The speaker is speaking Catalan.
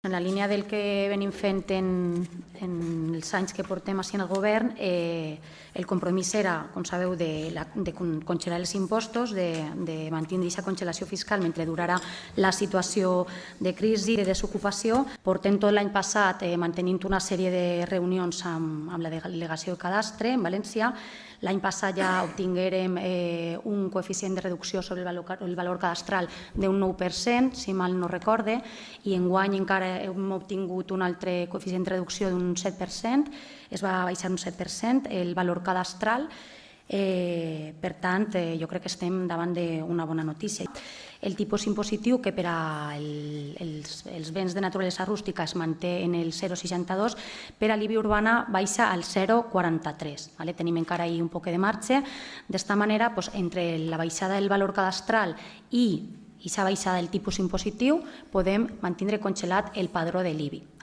En la línia del que venim fent en els anys que portem així en el govern, el compromís era, com sabeu, de congelar els impostos, de mantenir aquesta congelació fiscal mentre durarà la situació de crisi, de desocupació. Portem tot l'any passat mantenint una sèrie de reunions amb la delegació de cadastre en València. L'any passat ja obtinguérem un coeficient de reducció sobre el valor cadastral d'un 9%, si mal no recorde, i enguany encara hem obtingut un altre coeficient de reducció d'un 7%, es va baixar un 7% el valor cadastral. Per tant, jo crec que estem davant d'una bona notícia. El tipus impositiu, que per als béns de naturalesa rústica es manté en el 0,62, per a l'IBI urbana baixa al 0,43. Tenim encara ahí un poc de marge. D'esta manera, entre la baixada del valor cadastral i aquesta baixada del tipus impositiu, podem mantenir congelat el padró de l'IBI.